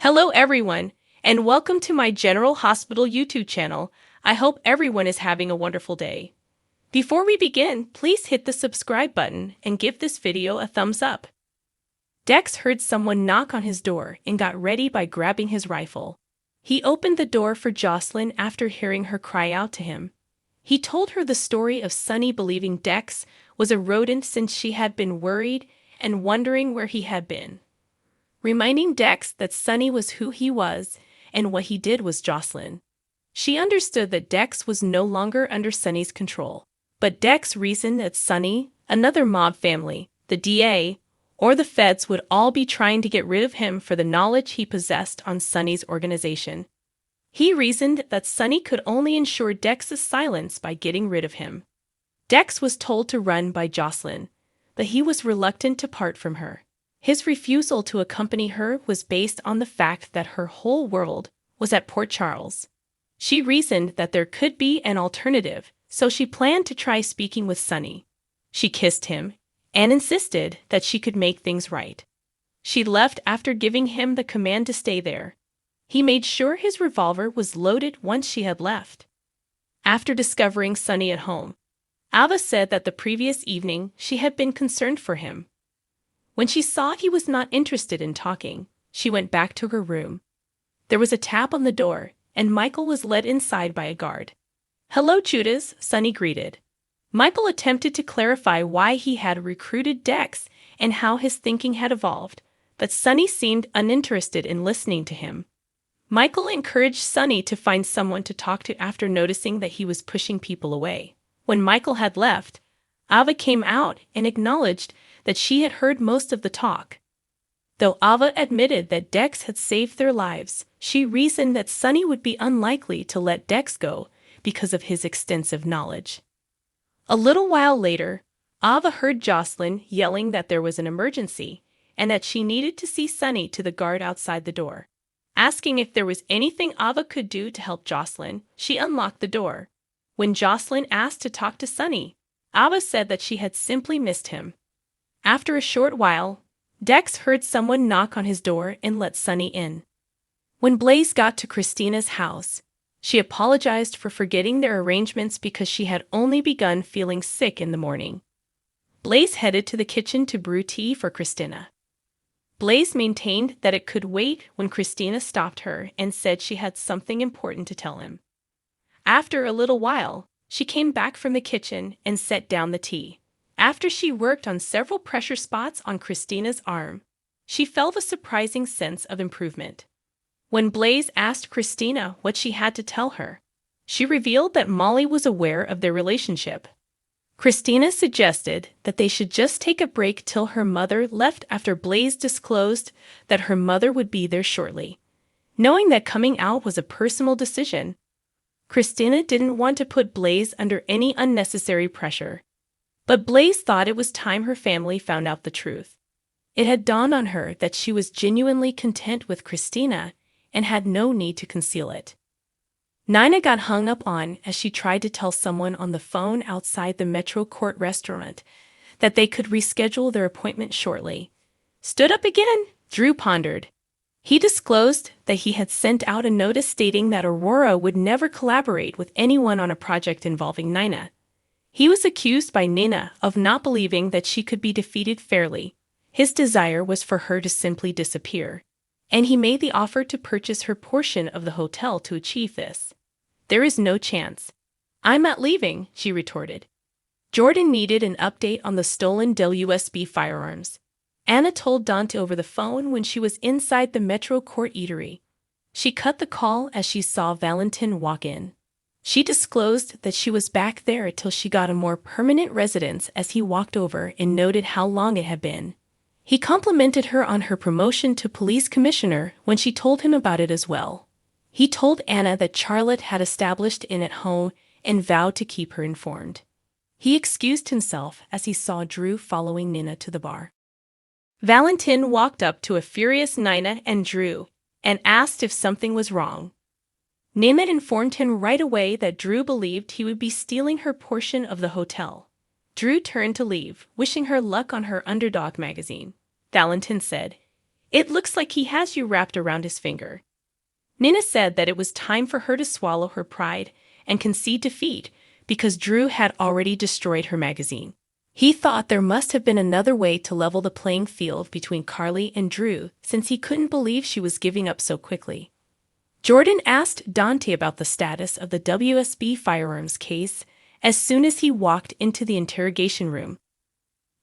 Hello everyone, and welcome to my General Hospital YouTube channel. I hope everyone is having a wonderful day. Before we begin, please hit the subscribe button and give this video a thumbs up. Dex heard someone knock on his door and got ready by grabbing his rifle. He opened the door for Jocelyn after hearing her cry out to him. He told her the story of Sonny believing Dex was a rodent since she had been worried and wondering where he had been. Reminding Dex that Sonny was who he was and what he did was Jocelyn. She understood that Dex was no longer under Sonny's control, but Dex reasoned that Sonny, another mob family, the DA, or the feds would all be trying to get rid of him for the knowledge he possessed on Sonny's organization. He reasoned that Sonny could only ensure Dex's silence by getting rid of him. Dex was told to run by Jocelyn, but he was reluctant to part from her. His refusal to accompany her was based on the fact that her whole world was at Port Charles. She reasoned that there could be an alternative, so she planned to try speaking with Sonny. She kissed him and insisted that she could make things right. She left after giving him the command to stay there. He made sure his revolver was loaded once she had left. After discovering Sonny at home, Ava said that the previous evening she had been concerned for him. When she saw he was not interested in talking, she went back to her room. There was a tap on the door, and Michael was led inside by a guard. "Hello, Judas," Sonny greeted. Michael attempted to clarify why he had recruited Dex and how his thinking had evolved, but Sonny seemed uninterested in listening to him. Michael encouraged Sonny to find someone to talk to after noticing that he was pushing people away. When Michael had left, Ava came out and acknowledged that she had heard most of the talk. Though Ava admitted that Dex had saved their lives, she reasoned that Sonny would be unlikely to let Dex go because of his extensive knowledge. A little while later, Ava heard Jocelyn yelling that there was an emergency and that she needed to see Sonny to the guard outside the door. Asking if there was anything Ava could do to help Jocelyn, she unlocked the door. When Jocelyn asked to talk to Sonny, Ava said that she had simply missed him. After a short while, Dex heard someone knock on his door and let Sonny in. When Blaze got to Christina's house, she apologized for forgetting their arrangements because she had only begun feeling sick in the morning. Blaze headed to the kitchen to brew tea for Christina. Blaze maintained that it could wait when Christina stopped her and said she had something important to tell him. After a little while, she came back from the kitchen and set down the tea. After she worked on several pressure spots on Christina's arm, she felt a surprising sense of improvement. When Blaze asked Christina what she had to tell her, she revealed that Molly was aware of their relationship. Christina suggested that they should just take a break till her mother left after Blaze disclosed that her mother would be there shortly. Knowing that coming out was a personal decision, Christina didn't want to put Blaze under any unnecessary pressure. But Blaze thought it was time her family found out the truth. It had dawned on her that she was genuinely content with Christina and had no need to conceal it. Nina got hung up on as she tried to tell someone on the phone outside the Metro Court restaurant that they could reschedule their appointment shortly. "Stood up again?" Drew pondered. He disclosed that he had sent out a notice stating that Aurora would never collaborate with anyone on a project involving Nina. He was accused by Nina of not believing that she could be defeated fairly. His desire was for her to simply disappear, and he made the offer to purchase her portion of the hotel to achieve this. "There is no chance. I'm not leaving," she retorted. Jordan needed an update on the stolen WSB firearms. Anna told Dante over the phone when she was inside the Metro Court eatery. She cut the call as she saw Valentin walk in. She disclosed that she was back there till she got a more permanent residence as he walked over and noted how long it had been. He complimented her on her promotion to police commissioner when she told him about it as well. He told Anna that Charlotte had established in at home and vowed to keep her informed. He excused himself as he saw Drew following Nina to the bar. Valentin walked up to a furious Nina and Drew and asked if something was wrong. Nina informed him right away that Drew believed he would be stealing her portion of the hotel. Drew turned to leave, wishing her luck on her Underdog magazine. Valentin said, It looks like he has you wrapped around his finger." Nina said that it was time for her to swallow her pride and concede defeat because Drew had already destroyed her magazine. He thought there must have been another way to level the playing field between Carly and Drew since he couldn't believe she was giving up so quickly. Jordan asked Dante about the status of the WSB firearms case as soon as he walked into the interrogation room.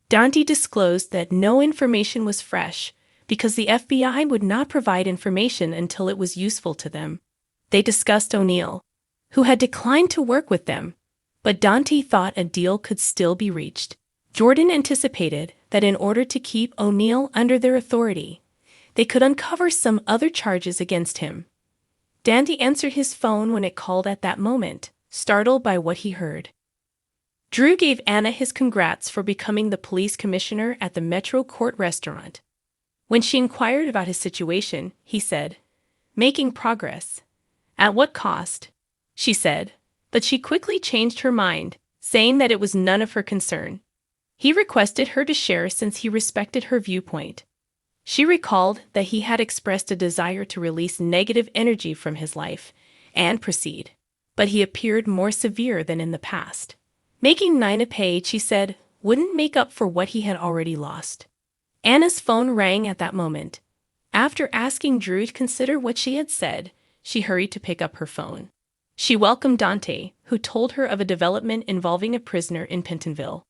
Dante disclosed that no information was fresh because the FBI would not provide information until it was useful to them. They discussed O'Neill, who had declined to work with them, but Dante thought a deal could still be reached. Jordan anticipated that in order to keep O'Neill under their authority, they could uncover some other charges against him. Dante answered his phone when it called at that moment, startled by what he heard. Drew gave Anna his congrats for becoming the police commissioner at the Metro Court restaurant. When she inquired about his situation, he said, "Making progress." "At what cost?" she said, but she quickly changed her mind, saying that it was none of her concern. He requested her to share since he respected her viewpoint. She recalled that he had expressed a desire to release negative energy from his life and proceed, but he appeared more severe than in the past. Making Nina pay, she said, wouldn't make up for what he had already lost. Anna's phone rang at that moment. After asking Drew to consider what she had said, she hurried to pick up her phone. She welcomed Dante, who told her of a development involving a prisoner in Pentonville.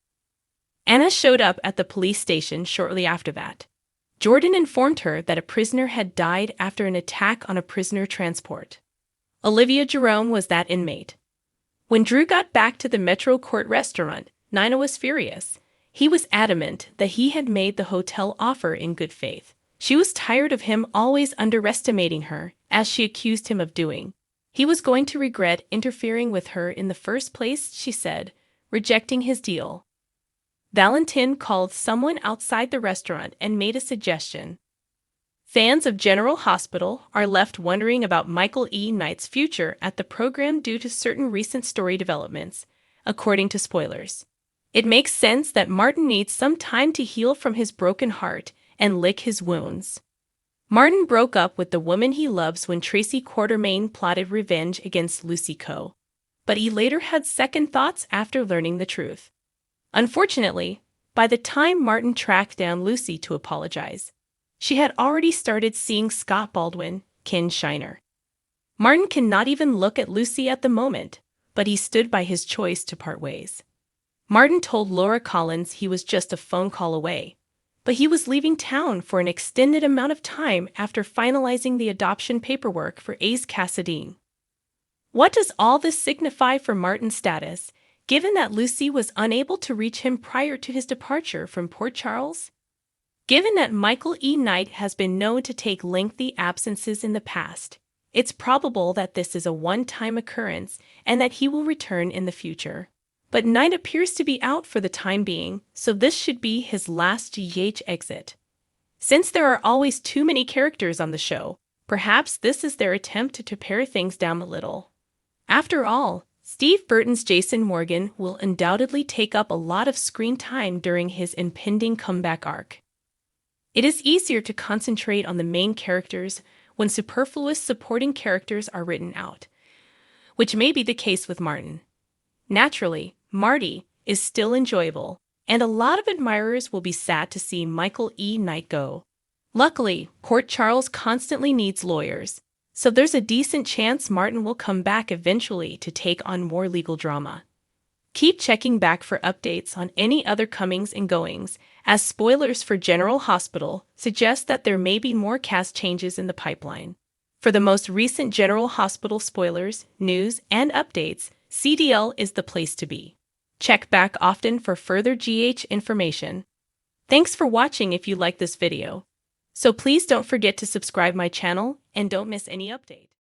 Anna showed up at the police station shortly after that. Jordan informed her that a prisoner had died after an attack on a prisoner transport. Olivia Jerome was that inmate. When Drew got back to the Metro Court restaurant, Nina was furious. He was adamant that he had made the hotel offer in good faith. She was tired of him always underestimating her, as she accused him of doing. He was going to regret interfering with her in the first place, she said, rejecting his deal. Valentin called someone outside the restaurant and made a suggestion. Fans of General Hospital are left wondering about Michael E. Knight's future at the program due to certain recent story developments, according to spoilers. It makes sense that Martin needs some time to heal from his broken heart and lick his wounds. Martin broke up with the woman he loves when Tracy Quartermaine plotted revenge against Lucy Coe, but he later had second thoughts after learning the truth. Unfortunately, by the time Martin tracked down Lucy to apologize, she had already started seeing Scott Baldwin, Ken Shiner. Martin cannot even look at Lucy at the moment, but he stood by his choice to part ways. Martin told Laura Collins he was just a phone call away, but he was leaving town for an extended amount of time after finalizing the adoption paperwork for Ace Cassadine. What does all this signify for Martin's status, given that Lucy was unable to reach him prior to his departure from Port Charles? Given that Michael E. Knight has been known to take lengthy absences in the past, it's probable that this is a one-time occurrence and that he will return in the future. But Knight appears to be out for the time being, so this should be his last GH exit. Since there are always too many characters on the show, perhaps this is their attempt to pare things down a little. After all, Steve Burton's Jason Morgan will undoubtedly take up a lot of screen time during his impending comeback arc. It is easier to concentrate on the main characters when superfluous supporting characters are written out, which may be the case with Martin. Naturally, Marty is still enjoyable, and a lot of admirers will be sad to see Michael E. Knight go. Luckily, Port Charles constantly needs lawyers, so there's a decent chance Martin will come back eventually to take on more legal drama. Keep checking back for updates on any other comings and goings, as spoilers for General Hospital suggest that there may be more cast changes in the pipeline. For the most recent General Hospital spoilers, news, and updates, CDL is the place to be. Check back often for further GH information. Thanks for watching if you like this video. So please don't forget to subscribe my channel and don't miss any update.